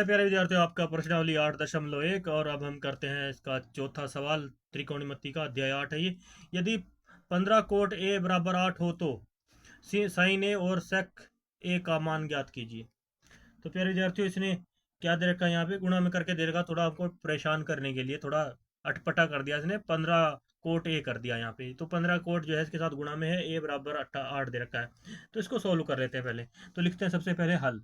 प्यारे विद्यार्थियों, आपका प्रश्नावली 8.1 और अब हम करते हैं इसका चौथा सवाल। त्रिकोणमिति का अध्याय 8 है ये। यदि 15 कोट ए बराबर 8 हो तो साइन ए और सेक ए का मान ज्ञात कीजिए। तो प्यारे विद्यार्थियों, इसने क्या दे रखा है, यहाँ पे गुणा में करके दे रखा, थोड़ा आपको परेशान करने के लिए थोड़ा अटपटा कर दिया इसने। 15 कोट ए कर दिया यहाँ पे, तो 15 कोट जो है इसके साथ गुणा में है, ए बराबर 8 दे रखा है। तो इसको सोल्व कर लेते हैं पहले। तो लिखते हैं सबसे पहले हल,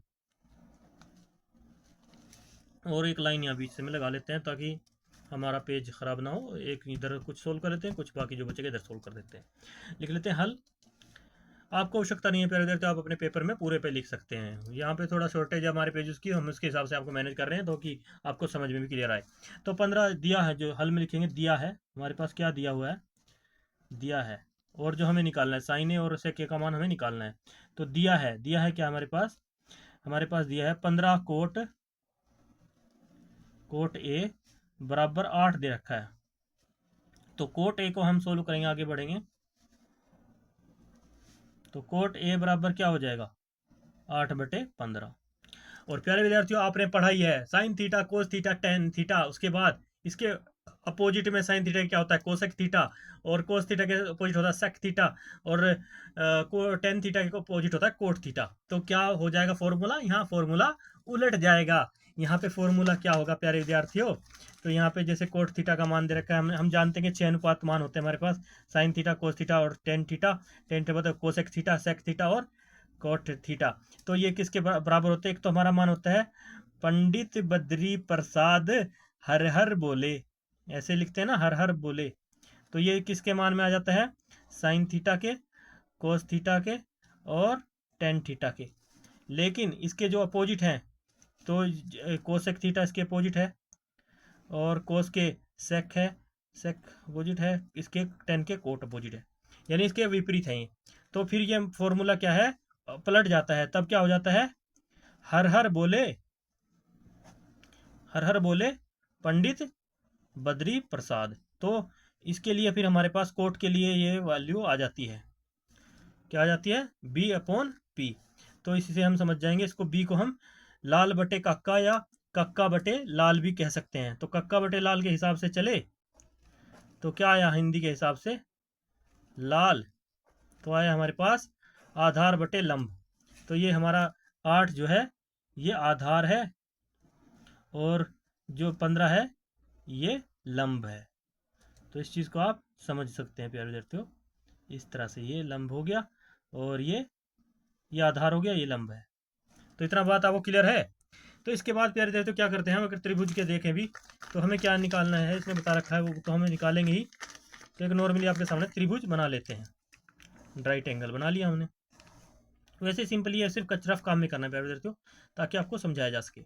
और एक लाइन यहाँ बीच से में लगा लेते हैं ताकि हमारा पेज ख़राब ना हो। एक इधर कुछ सोल्व कर लेते हैं, कुछ बाकी जो बचेगा इधर सोल्व कर देते हैं। लिख लेते हैं हल। आपको आवश्यकता नहीं है प्यारे विद्यार्थी, आप अपने पेपर में पूरे पे लिख सकते हैं। यहाँ पे थोड़ा शॉर्टेज है हमारे पेजेस की, हम उसके हिसाब से आपको मैनेज कर रहे हैं तो कि आपको समझ में भी क्लियर आए। तो 15 दिया है, जो हल में लिखेंगे दिया है हमारे पास, क्या दिया हुआ है, दिया है। और जो हमें निकालना है साइन ए और सेक ए का मान हमें निकालना है। तो दिया है क्या हमारे पास दिया है 15 कोट ए बराबर 8 दे रखा है। तो कोट ए को हम सोल्व करेंगे, आगे बढ़ेंगे। तो कोट ए बराबर क्या हो जाएगा, 8/15। और प्यारे विद्यार्थियों, आपने पढ़ाई है sine theta cos theta tan theta, उसके बाद इसके अपोजिट में साइन थीटा क्या होता है, कोसेक थीटा, और कोस थीटा के अपोजिट होता है सेक थीटा, और टेन थीटा के अपोजिट होता है कोट थीटा। तो क्या हो जाएगा फॉर्मूला, यहाँ फॉर्मूला उलट जाएगा। यहाँ पे फॉर्मूला क्या होगा प्यारे विद्यार्थियों, तो यहाँ पे जैसे कोट थीटा का मान दे रखा है, हम जानते हैं कि 6 अनुपात मान होते हैं हमारे पास, साइन थीटा कोस थीटा और टेन थीटा। टेन थीटा मतलब कोसेक थीटा, सेक थीटा और कोट थीटा। तो ये किसके बराबर होते हैं, एक तो हमारा मान होता है पंडित बद्री प्रसाद हर हर बोले, ऐसे लिखते हैं ना, हर हर बोले। तो ये किसके मान में आ जाता है, साइन थीटा के, कोस थीटा के और टेन थीटा के। लेकिन इसके जो अपोजिट हैं, तो कोसेक थीटा इसके अपोजिट है, और कोस के सेक है, सेक अपोजिट है इसके, टेन के कोट अपोजिट है, यानी इसके विपरीत है ये। तो फिर ये फॉर्मूला क्या है, पलट जाता है। तब क्या हो जाता है, हर हर बोले, हर हर बोले पंडित बद्री प्रसाद। तो इसके लिए फिर हमारे पास कोट के लिए ये वैल्यू आ जाती है, क्या आ जाती है, B/P। तो इसी हम समझ जाएंगे, इसको B को हम लाल बटे कक्का या कक्का बटे लाल भी कह सकते हैं। तो कक्का बटे लाल के हिसाब से चले तो क्या आया हिंदी के हिसाब से, लाल। तो आया हमारे पास आधार बटे लंब। तो ये हमारा 8 जो है ये आधार है, और जो 15 है ये लंब है। तो इस चीज़ को आप समझ सकते हैं प्यारे विद्यार्थियों, इस तरह से ये लंब हो गया, और ये आधार हो गया, ये लंब है। तो इतना बात आपको क्लियर है। तो इसके बाद प्यारे विद्यार्थियों क्या करते हैं, हम अगर त्रिभुज के देखें भी तो हमें क्या निकालना है, इसने बता रखा है वो तो हमें निकालेंगे ही। तो एक नॉर्मली आपके सामने त्रिभुज बना लेते हैं, राइट एंगल बना लिया हमने। वैसे सिंपली है, सिर्फ कचरफ काम में करना है प्यारे विद्यार्थियों, ताकि आपको समझाया जा सके।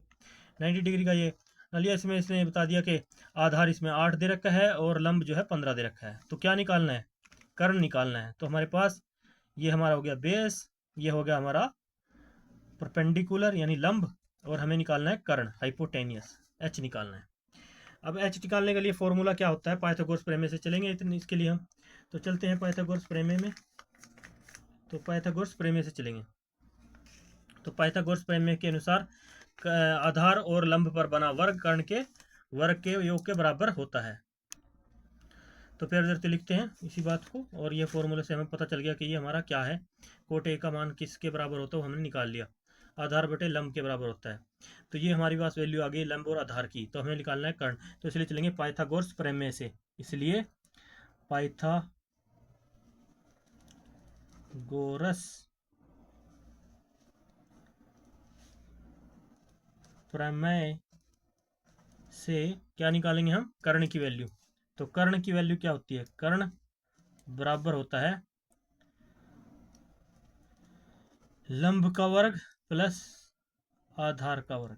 90 डिग्री का ये लिया, इसमें इसने बता दिया कि आधार इसमें 8 दे रखा है और लंब जो है 15 दे रखा है। तो क्या निकालना है, कर्ण निकालना है। तो हमारे पास ये हमारा हो गया बेस, ये हो गया हमारा परपेंडिकुलर यानी लंब, और हमें निकालना है कर्ण हाइपोटेनियस, एच निकालना है। अब एच निकालने के लिए फॉर्मूला क्या होता है, पाइथागोरस प्रमेय से चलेंगे इतने इसके लिए हम। तो चलते हैं पाइथागोरस प्रमेय में। तो पाइथागोरस प्रमेय से चलेंगे। तो पाइथागोरस प्रमेय के अनुसार आधार और लंब पर बना वर्ग कर्ण के वर्ग के योग के बराबर होता है। तो फिर इधर लिखते हैं इसी बात को, और ये फॉर्मूले से हमें पता चल गया कि ये हमारा क्या है, कोट ए का मान किसके बराबर होता है वो हमने निकाल लिया, आधार बटे लंब के बराबर होता है। तो ये हमारे पास वैल्यू आ गई लंब और आधार की। तो हमें निकालना है कर्ण, तो इसलिए चलेंगे पाइथागोरस प्रमेय से। इसलिए पाइथागोरस प्रमेय से क्या निकालेंगे हम, कर्ण की वैल्यू। तो कर्ण की वैल्यू क्या होती है, कर्ण बराबर होता है लंब का वर्ग प्लस आधार का वर्ग,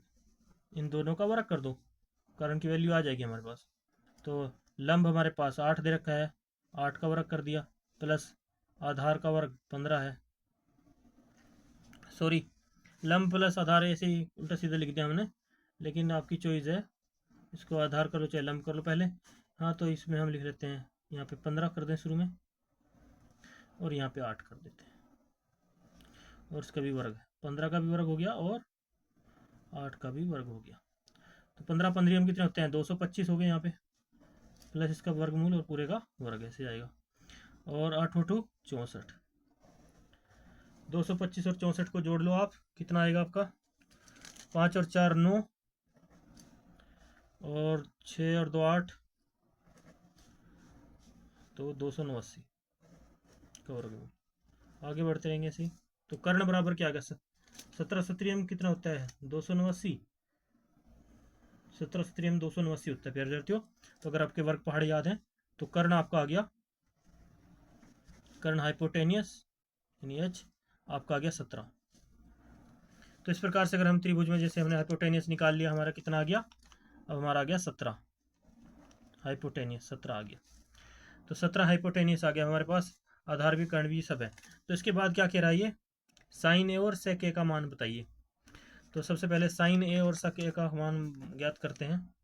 इन दोनों का वर्ग कर दो, कर्ण की वैल्यू आ जाएगी हमारे पास। तो लंब हमारे पास 8 दे रखा है, 8 का वर्ग कर दिया, प्लस आधार का वर्ग 15 है। सॉरी, लंब प्लस आधार ऐसे ही उल्टा सीधा लिख दिया हमने, लेकिन आपकी चॉइस है, इसको आधार कर लो चाहे लंब कर लो पहले। हाँ, तो इसमें हम लिख लेते हैं, यहाँ पे 15 कर दें शुरू में, और यहाँ पे 8 कर देते हैं, और इसका भी वर्ग 15 का भी वर्ग हो गया और 8 का भी वर्ग हो गया। तो 15 15 हम कितने होते हैं, 225 हो गए यहाँ पे, प्लस इसका वर्गमूल और पूरे का वर्ग ऐसे आएगा। और 8 2 64, 225 और 64 को जोड़ लो आप, कितना आएगा आपका, 5 और 4 9, और 6 और 2 8, तो 289 का वर्गमूल। आगे बढ़ते रहेंगे ऐसे। तो कर्ण बराबर क्या आ गया, 17 सत्रिय में कितना होता है, 289, 17 सत्रिय में 289 होता है प्यारे विद्यार्थियों। तो अगर आपके वर्ग पहाड़ याद हैं तो कर्ण आपका आ गया, कर्ण हाइपोटेनियस यानी एच आपका आ गया 17। तो इस प्रकार से अगर हम त्रिभुज में जैसे हमने हाइपोटेनियस निकाल लिया, हमारा कितना आ गया, अब हमारा आ गया 17, हाइपोटेनियस 17 आ गया। तो 17 हाइपोटेनियस आ गया हमारे पास, आधार भी कर्ण भी सब है। तो इसके बाद क्या कह रहा है ये, साइन ए और सेक ए का मान बताइए। तो सबसे पहले साइन ए और सेक ए का मान ज्ञात करते हैं।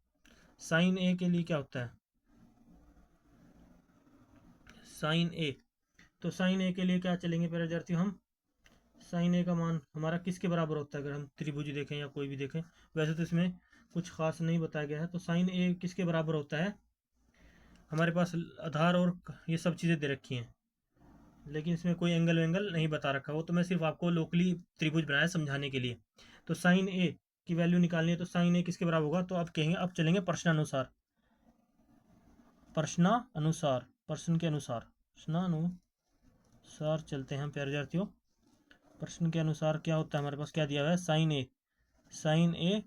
साइन ए के लिए क्या होता है, साइन ए, तो साइन ए के लिए क्या चलेंगे पहले विद्यार्थियों, हम साइन ए का मान हमारा किसके बराबर होता है, अगर हम त्रिभुज देखें या कोई भी देखें, वैसे तो इसमें कुछ खास नहीं बताया गया है। तो साइन ए किसके बराबर होता है, हमारे पास आधार और ये सब चीज़ें दे रखी हैं, लेकिन इसमें कोई एंगल वेंगल नहीं बता रखा, वो तो मैं सिर्फ आपको लोकली त्रिभुज बनाया समझाने के लिए। तो साइन ए की वैल्यू निकालनी है, तो साइन ए किसके बराबर होगा, तो अब कहेंगे, अब चलेंगे प्रश्नानुसार, प्रश्नानुसार, प्रश्न के अनुसार, प्रश्नानुसार चलते हैं प्यारे विद्यार्थियों। प्रश्न के अनुसार क्या होता है, हमारे पास क्या दिया हुआ है, साइन ए, साइन ए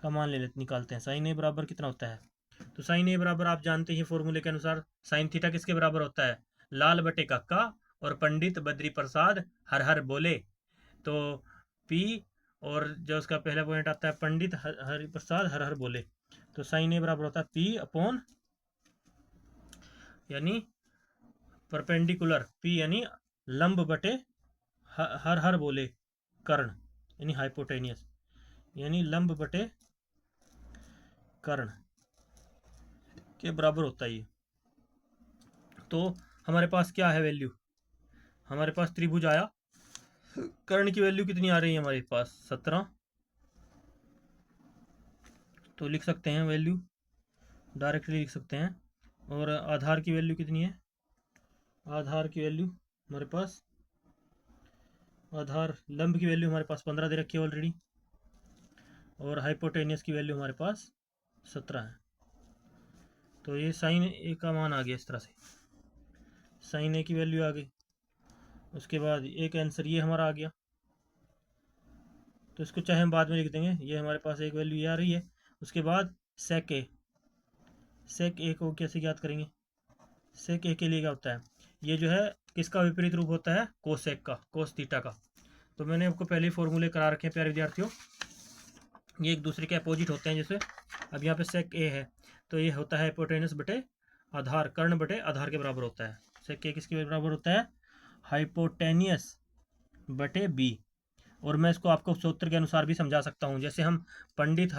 का मान ले लेते, निकालते हैं। साइन ए बराबर कितना होता है, तो साइन ए बराबर आप जानते हैं फॉर्मूले के अनुसार, साइन थीटा किसके बराबर होता है, लाल बटे कक्का और पंडित बद्री प्रसाद हर हर बोले। तो पी और जो उसका पहला पॉइंट आता है पंडित हरि प्रसाद हर हर बोले, तो साइन ए बराबर होता है पी अपॉन, यानी परपेंडिकुलर, पी यानी लंब बटे हर हर बोले कर्ण, यानी हाइपोटेनियस, यानी लंब बटे कर्ण के बराबर होता है ये। तो हमारे पास क्या है वैल्यू, हमारे पास त्रिभुज आया, कर्ण की वैल्यू कितनी आ रही है हमारे पास 17, तो लिख सकते हैं वैल्यू, डायरेक्टली लिख सकते हैं। और आधार की वैल्यू कितनी है, आधार की वैल्यू हमारे पास, आधार लंब की वैल्यू हमारे पास 15 दे रखी है ऑलरेडी, और हाइपोटेनियस की वैल्यू हमारे पास 17 है। तो ये साइन ए का मान आ गया इस तरह से, साइन ए की वैल्यू आ गई। उसके बाद एक आंसर ये हमारा आ गया, तो इसको चाहे हम बाद में लिख देंगे, ये हमारे पास एक वैल्यू ये आ रही है। उसके बाद सेक ए, सेक ए को कैसे ज्ञात करेंगे, सेक ए के लिए क्या होता है, ये जो है किसका विपरीत रूप होता है, कोसेक का, कोस थीटा का। तो मैंने आपको पहले फॉर्मूले करा रखे हैं प्यारे विद्यार्थियों, ये एक दूसरे के अपोजिट होते हैं। जैसे अब यहाँ पे सेक ए है, तो ये होता है हाइपोटेनस बटे आधार, कर्ण बटे आधार के बराबर होता है। सेक ए किसके बराबर होता है, हाइपोटेनियस बटे बी। और मैं इसको आपको सूत्र के अनुसार भी समझा सकता हूँ, जैसे हम पंडित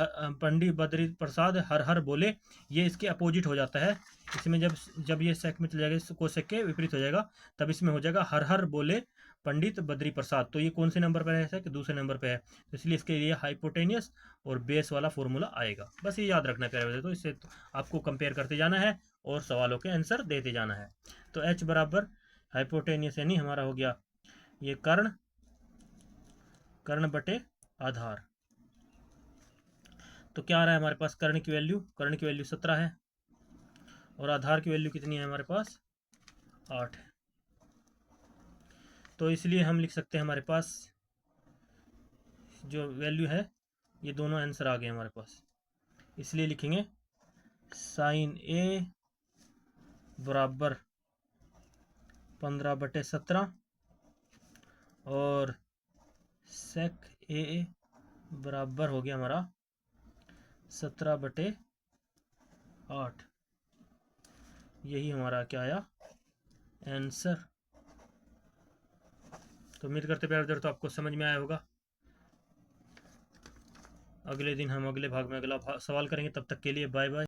बद्री प्रसाद हर हर बोले, ये इसके अपोजिट हो जाता है। इसमें जब जब ये सेक में चले जाएगा, कोसेक के विपरीत हो जाएगा, तब इसमें हो जाएगा हर हर बोले पंडित बद्री प्रसाद। तो ये कौन से नंबर पर है, सेक दूसरे नंबर पर है, तो इसलिए इसके लिए हाइपोटेनियस और बेस वाला फॉर्मूला आएगा। बस ये याद रखना है प्यारे, तो इससे आपको कंपेयर करते जाना है और सवालों के आंसर देते जाना है। तो एच बराबर हाइपोटेनियस यानी हमारा हो गया ये कर्ण, कर्ण बटे आधार। तो क्या आ रहा है हमारे पास, कर्ण की वैल्यू, कर्ण की वैल्यू 17 है, और आधार की वैल्यू कितनी है हमारे पास 8 है। तो इसलिए हम लिख सकते हैं हमारे पास जो वैल्यू है, ये दोनों आंसर आ गए हमारे पास। इसलिए लिखेंगे साइन ए बराबर 15/17 और सेक ए बराबर हो गया हमारा 17/8। यही हमारा क्या आया आंसर। तो उम्मीद करते प्यारे विद्यार्थी तो आपको समझ में आया होगा। अगले दिन हम अगले भाग में अगला सवाल करेंगे, तब तक के लिए बाय बाय।